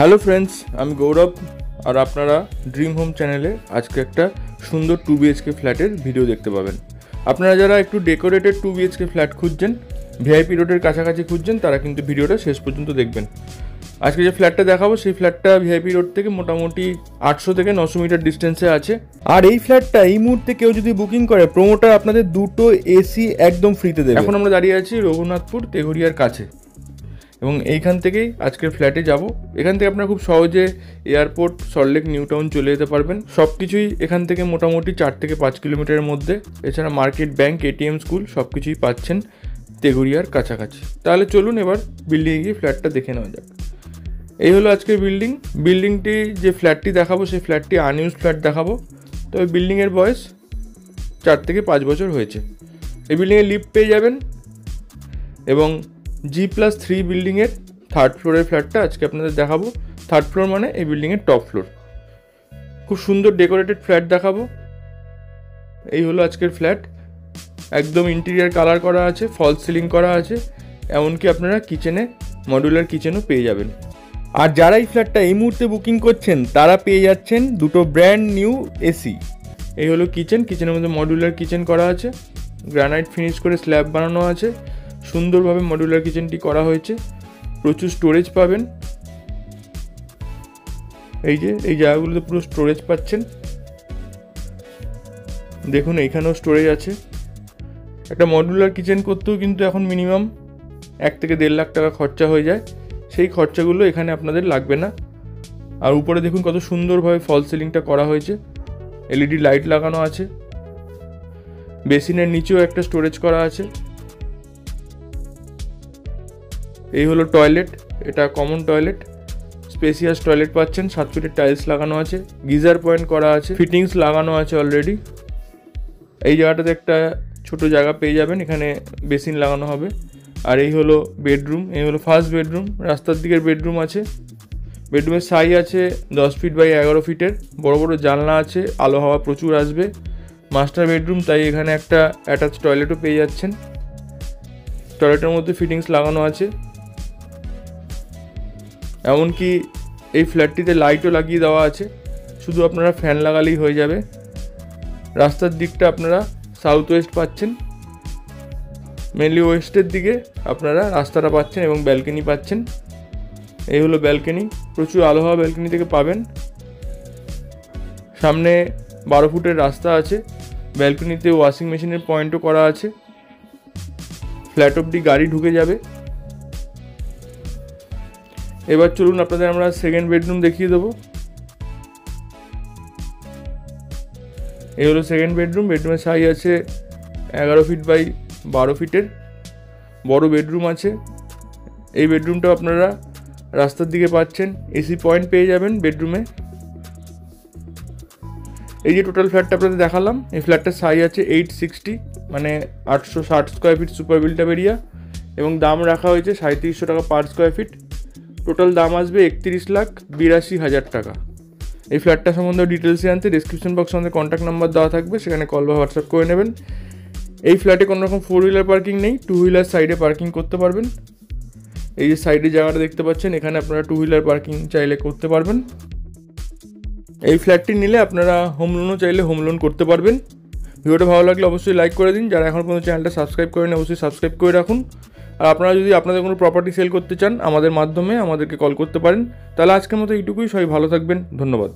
Hello friends, আমি গৌরব আর আপনারা dream home চ্যানেলে আজকে একটা সুন্দর 2BHK ফ্ল্যাটের ভিডিও দেখতে পাবেন। আপনারা যারা একটু ডেকোরেটেড 2BHK ফ্ল্যাট খুঁজছেন, ভিআইপি রোডের কাছাকাছি খুঁজছেন, তারা কিন্তু ভিডিওটা শেষ পর্যন্ত দেখবেন। আজকে যে ফ্ল্যাটটা দেখাবো সেই ফ্ল্যাটটা ভিআইপি রোড থেকে মোটামুটি 800 থেকে 900 মিটার ডিস্টেন্সে আছে। আর এই ফ্ল্যাটটা এই মুহূর্তে কেউ যদি বুকিং করে, প্রোমোটার আপনাদের দুটো এসি একদম ফ্রিতে দেবে। এখন আমরা দাঁড়িয়ে আছি রঘুনাথপুর তেঘরিয়ার কাছে এবং এইখান থেকেই আজকের ফ্ল্যাটে যাব। এখান থেকে আপনারা খুব সহজে এয়ারপোর্ট, সল্টলেক, নিউ টাউন চলে যেতে পারবেন। সব কিছুই এখান থেকে মোটামুটি 4 থেকে 5 কিলোমিটারের মধ্যে। এছাড়া মার্কেট, ব্যাংক, এটিএম, স্কুল সব কিছুই পাচ্ছেন তেঘরিয়ার কাছাকাছি। তাহলে চলুন এবার বিল্ডিংয়ে গিয়ে ফ্ল্যাটটা দেখে নেওয়া যাক। এই হলো আজকের বিল্ডিংটি যে ফ্ল্যাটটি দেখাবো সেই ফ্ল্যাটটি আনইউজ ফ্ল্যাট দেখাবো। তবে বিল্ডিংয়ের বয়স 4 থেকে 5 বছর হয়েছে। এই বিল্ডিংয়ে লিফট পেয়ে যাবেন এবং G+3 বিল্ডিংয়ের 3rd ফ্লোরের ফ্ল্যাটটা আজকে আপনাদের দেখাবো। 3rd ফ্লোর মানে এই বিল্ডিংয়ের টপ ফ্লোর। খুব সুন্দর ডেকোরেটেড ফ্ল্যাট দেখাবো। এই হলো আজকের ফ্ল্যাট। একদম ইন্টেরিয়ার কালার করা আছে, ফলস সিলিং করা আছে, এমনকি আপনারা কিচেনে মডুলার কিচেনও পেয়ে যাবেন। আর যারা এই ফ্ল্যাটটা এই মুহূর্তে বুকিং করছেন তারা পেয়ে যাচ্ছেন দুটো ব্র্যান্ড নিউ এসি। এই হলো কিচেনের মধ্যে মডুলার কিচেন করা আছে, গ্রানাইট ফিনিশ করে স্ল্যাব বানানো আছে। সুন্দরভাবে মডুলার কিচেনটি করা হয়েছে। প্রচুর স্টোরেজ পাবেন। এই জায়গাগুলোতে পুরো স্টোরেজ পাচ্ছেন। দেখুন এইখানেও স্টোরেজ আছে। একটা মডুলার কিচেন করতেও কিন্তু এখন মিনিমাম 1 থেকে 1.5 লাখ টাকা খরচা হয়ে যায়। সেই খরচাগুলো এখানে আপনাদের লাগবে না। আর উপরে দেখুন কত সুন্দরভাবে ফল সিলিংটা করা হয়েছে। এলইডি লাইট লাগানো আছে। বেসিনের নিচেও একটা স্টোরেজ করা আছে। এই হলো টয়লেট। এটা কমন টয়লেট, স্পেসিয়াস টয়লেট পাচ্ছেন। 7 ফিটের টাইলস লাগানো আছে, গিজার পয়েন্ট করা আছে, ফিটিংস লাগানো আছে অলরেডি। এই জায়গাটাতে একটা ছোট জায়গা পেয়ে যাবেন, এখানে বেসিন লাগানো হবে। আর এই হলো বেডরুম। এই হলো ফার্স্ট বেডরুম। রাস্তার দিকের বেডরুম আছে। বেডরুমের সাইজ আছে 10 ফিট বাই 11 ফিটের। বড় বড় জানলা আছে, আলো হাওয়া প্রচুর আসবে। মাস্টার বেডরুম, তাই এখানে একটা অ্যাটাচ টয়লেটও পেয়ে যাচ্ছেন। টয়লেটের মধ্যে ফিটিংস লাগানো আছে। এমনকি এই ফ্ল্যাটটিতে লাইটও লাগিয়ে দেওয়া আছে, শুধু আপনারা ফ্যান লাগালেই হয়ে যাবে। রাস্তার দিকটা আপনারা সাউথ ওয়েস্ট পাচ্ছেন। মেনলি ওয়েস্টের দিকে আপনারা রাস্তাটা পাচ্ছেন এবং ব্যালকনি পাচ্ছেন। এই হলো ব্যালকনি। প্রচুর আলো হাওয়া ব্যালকনি থেকে পাবেন। সামনে 12 ফুটের রাস্তা আছে। ব্যালকনিতে ওয়াশিং মেশিনের পয়েন্টও করা আছে। ফ্ল্যাট অবধি গাড়ি ঢুকে যাবে। এবার চলুন আপনাদের আমরা সেকেন্ড বেডরুম দেখিয়ে দেবো। এই হলো সেকেন্ড বেডরুম। বেডরুমের সাইজ আছে 11 ফিট বাই 12 ফিটের। বড় বেডরুম আছে। এই বেডরুমটা আপনারা রাস্তার দিকে পাচ্ছেন। এসি পয়েন্ট পেয়ে যাবেন বেডরুমে। এই যে টোটাল ফ্ল্যাটটা আপনাদের দেখালাম, এই ফ্ল্যাটটার সাইজ আছে 860, মানে 860 square feet super built-up area, এবং দাম রাখা হয়েছে 3700 টাকা পার স্কোয়ার ফিট। টোটাল দাম আসবে 31,82,000 টাকা। এই ফ্ল্যাটটা সম্বন্ধে ডিটেলস জানতে ডিসক্রিপশন বক্সে আমাদের কন্ট্যাক্ট নাম্বার দেওয়া থাকবে, সেখানে কল বা হোয়াটসঅ্যাপ করে নেবেন। এই ফ্ল্যাটে কোনো রকম 4 হুইলার পার্কিং নেই, 2 হুইলার সাইডে পার্কিং করতে পারবেন। এই যে সাইডে জায়গাটা দেখতে পাচ্ছেন, এখানে আপনারা 2 হুইলার পার্কিং চাইলে করতে পারবেন। এই ফ্ল্যাটটি নিলে আপনারা হোম লোনও চাইলে হোম লোন করতে পারবেন। ভিডিওটা ভালো লাগলে অবশ্যই লাইক করে দিন। যারা এখন পর্যন্ত চ্যানেলটা সাবস্ক্রাইব করেন অবশ্যই সাবস্ক্রাইব করে রাখুন। আর আপনারা যদি আপনাদের কোনো প্রপার্টি সেল করতে চান আমাদের মাধ্যমে আমাদেরকে কল করতে পারেন। তাহলে আজকের মতো এইটুকুই। সবাই ভালো থাকবেন। ধন্যবাদ।